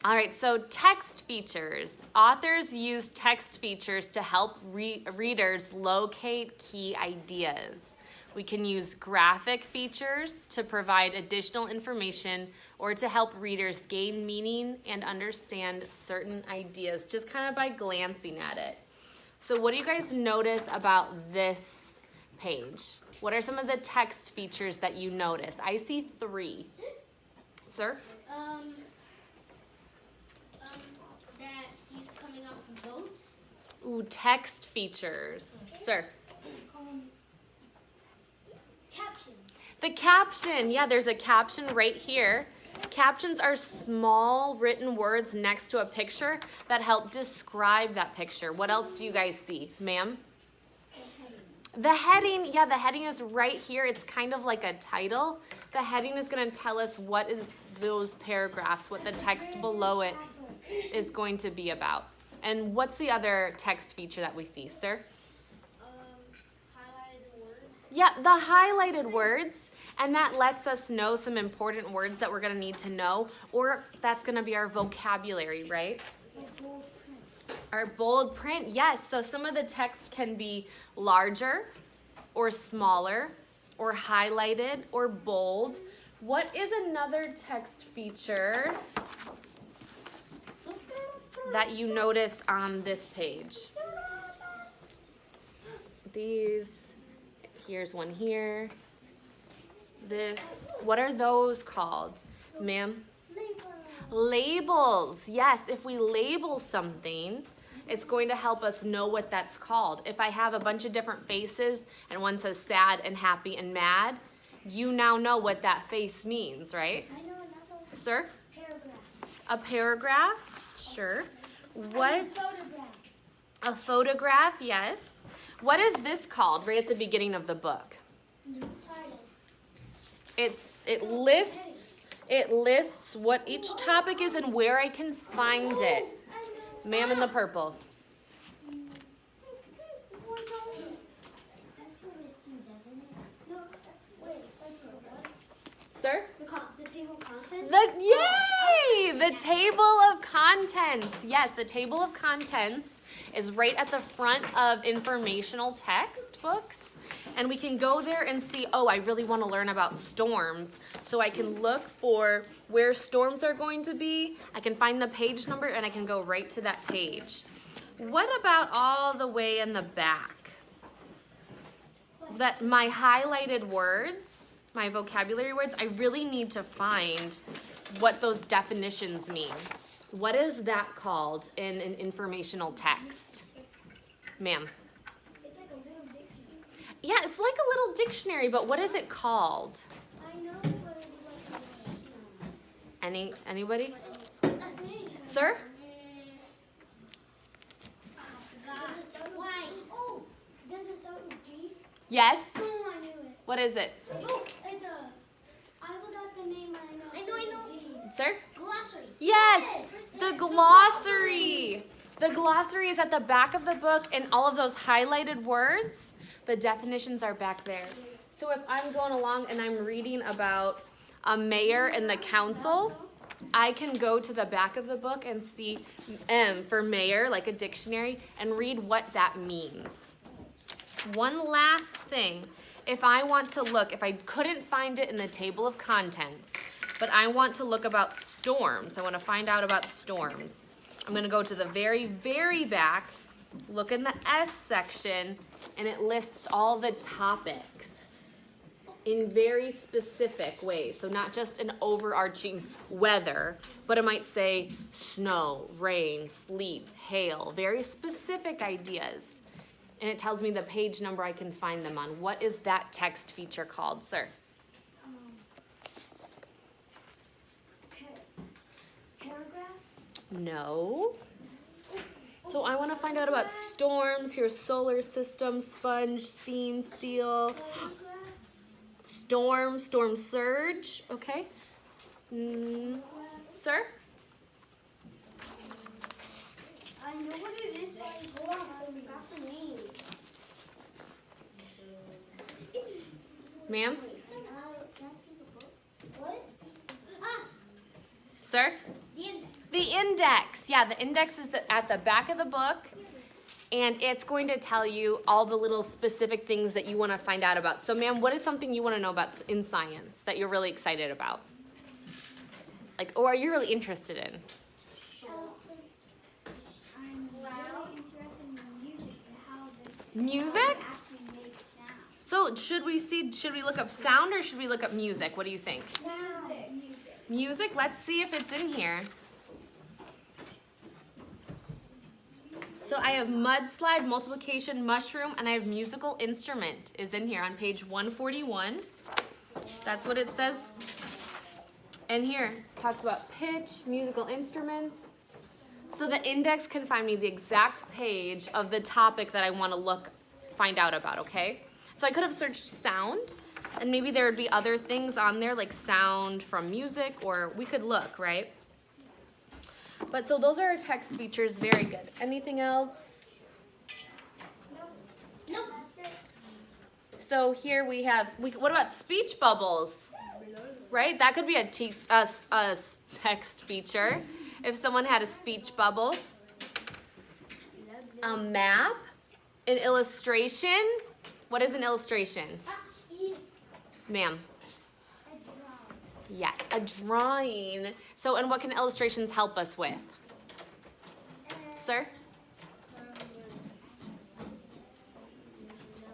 All right, so text features. Authors use text features to help readers locate key ideas. We can use graphic features to provide additional information or to help readers gain meaning and understand certain ideas just kind of by glancing at it. So what do you guys notice about this page? What are some of the text features that you notice? I see 3. Sir? That he's coming off a boat. Ooh, text features. Okay. Sir? Caption. The caption. Yeah, there's a caption right here. Captions are small written words next to a picture that help describe that picture. What else do you guys see, ma'am? The heading, yeah, the heading is right here. It's kind of like a title. The heading is going to tell us what is those paragraphs, what the text below it is going to be about. And what's the other text feature that we see, sir? Highlighted words. Yeah, the highlighted words. And that lets us know some important words that we're going to need to know, or that's going to be our vocabulary, right? Our bold print, yes. So some of the text can be larger or smaller or highlighted or bold. What is another text feature that you notice on this page? These, here's one here. This, what are those called, ma'am? Labels. Yes, if we label something, it's going to help us know what that's called. If I have a bunch of different faces and one says sad and happy and mad, you now know what that face means, right? I know another one. Sir? Paragraph. A paragraph? Sure. What? A photograph. A photograph, yes. What is this called right at the beginning of the book? Title. It lists what each topic is and where I can find it. Ma'am in the purple. Sir? The table of contents? Yay! The table of contents. Yes, the table of contents is right at the front of informational textbooks. And we can go there and see, oh, I really want to learn about storms. So I can look for where storms are going to be. I can find the page number and I can go right to that page. What about all the way in the back? That my highlighted words, my vocabulary words, I really need to find what those definitions mean. What is that called in an informational text? Ma'am. Yeah, it's like a little dictionary, but what is it called? I know, but it's like Anybody? Sir? Why? Oh, does it start with G? Yes? Oh, I knew it. What is it? Oh, it's I forgot the name, I know. Sir? Glossary. Yes, the glossary. The glossary is at the back of the book, and all of those highlighted words, the definitions are back there. So if I'm going along and I'm reading about a mayor and the council, I can go to the back of the book and see M for mayor, like a dictionary, and read what that means. One last thing, if I want to look, if I couldn't find it in the table of contents, but I want to look about storms, I want to find out about storms, I'm going to go to the very, very back, look in the S section, and it lists all the topics in very specific ways. So not just an overarching weather, but it might say snow, rain, sleet, hail, very specific ideas. And it tells me the page number I can find them on. What is that text feature called, sir? Paragraph? No. So I want to find out about storms. Here's solar system, sponge, steam, steel. Storm surge. Okay. Sir? I know what it is, but I forgot the name. Ma'am? Can I see the book? What? Ah! Sir? The index. The the index. Yeah, the index is at the back of the book, and it's going to tell you all the little specific things that you want to find out about. So, ma'am, what is something you want to know about in science that you're really excited about? Like, or are you really interested in? I'm really interested in music and how Music? actually makes sound. So should we look up sound or should we look up music? What do you think? Music. Music? Let's see if it's in here. So I have mudslide, multiplication, mushroom, and I have musical instrument is in here on page 141. That's what it says. And here it talks about pitch, musical instruments. So the index can find me the exact page of the topic that I want to find out about, okay? So I could have searched sound, and maybe there would be other things on there like sound from music, or we could look, right? But so those are our text features, very good. Anything else? Nope. That's it. So here we have, what about speech bubbles? Right, that could be a text feature. If someone had a speech bubble. A map, an illustration. What is an illustration? Ma'am. Yes, a drawing. So, and what can illustrations help us with? Sir?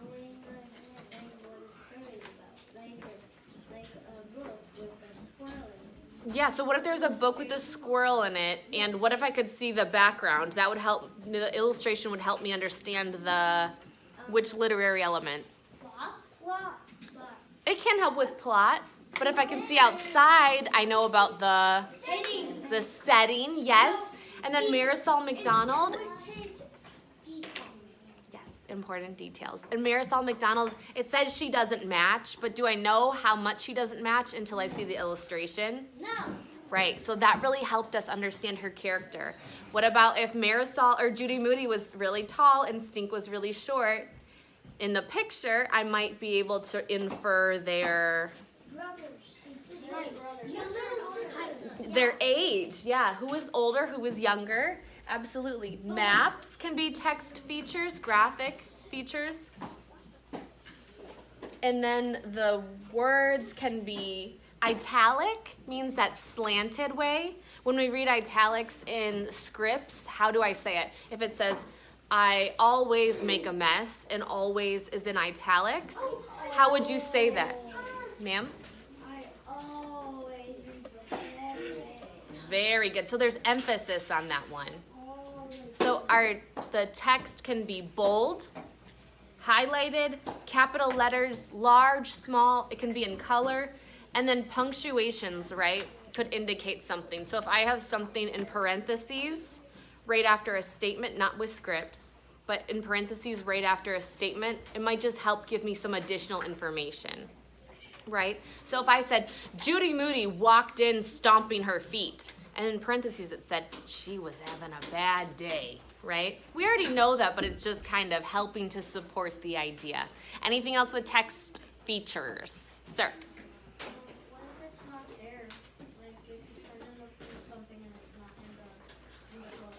Knowing what a story about, like a book with a squirrel in it. Yeah, so what if there's a book with a squirrel in it, and what if I could see the background? That would help, the illustration would help me understand which literary element. Plot. It can help with plot, but if I can see outside, I know about the setting, yes. And then Marisol McDonald, yes, important details. And Marisol McDonald, it says she doesn't match, but do I know how much she doesn't match until I see the illustration? No. Right, so that really helped us understand her character. What about if Marisol or Judy Moody was really tall and Stink was really short? In the picture, I might be able to infer their age. Yeah, who was older, who was younger? Absolutely. Maps can be text features, graphic features. And then the words can be italic, means that slanted way. When we read italics in scripts, how do I say it? If it says, I always make a mess, and always is in italics, how would you say that? Ma'am? I always regret. Very good. So there's emphasis on that one. So the text can be bold, highlighted, capital letters, large, small. It can be in color. And then punctuations, right, could indicate something. So if I have something in parentheses right after a statement, not with scripts, but in parentheses right after a statement, it might just help give me some additional information, right? So if I said, Judy Moody walked in stomping her feet, and in parentheses it said, she was having a bad day, right? We already know that, but it's just kind of helping to support the idea. Anything else with text features? Sir? What if it's not there? Like if you try to look for something and it's not in the book.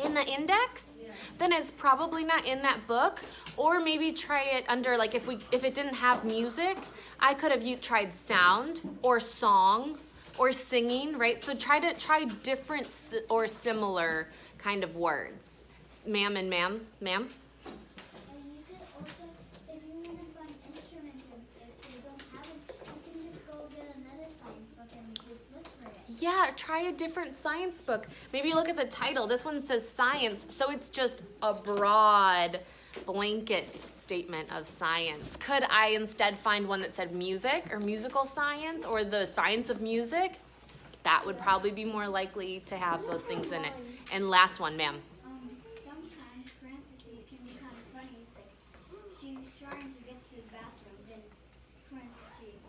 In the index? Yeah. Then it's probably not in that book. Or maybe try it under, like if it didn't have music, I could have tried sound or song or singing, right? So try different or similar kind of words. Ma'am and ma'am. And you could also, if you want to find instruments and if you don't have it, you can just go get another science book and just look for it. Yeah, try a different science book. Maybe look at the title. This one says science, so it's just a broad blanket statement of science. Could I instead find one that said music or musical science or the science of music? That would probably be more likely to have those things in it. And last one, ma'am. Sometimes parentheses can be kind of funny. It's like she's trying to get to the bathroom, then parentheses.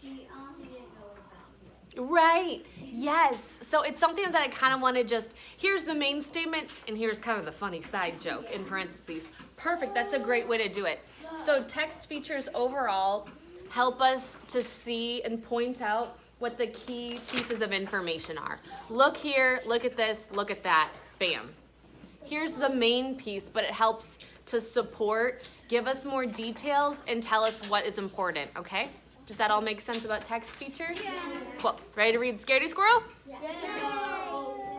She honestly didn't know about it. Right, yes. So it's something that I kind of want to just, here's the main statement, and here's kind of the funny side joke in parentheses. Perfect, that's a great way to do it. So text features overall help us to see and point out what the key pieces of information are. Look here, look at this, look at that, bam. Here's the main piece, but it helps to support, give us more details, and tell us what is important, okay? Does that all make sense about text features? Yeah. Cool. Ready to read Scaredy Squirrel? Yeah.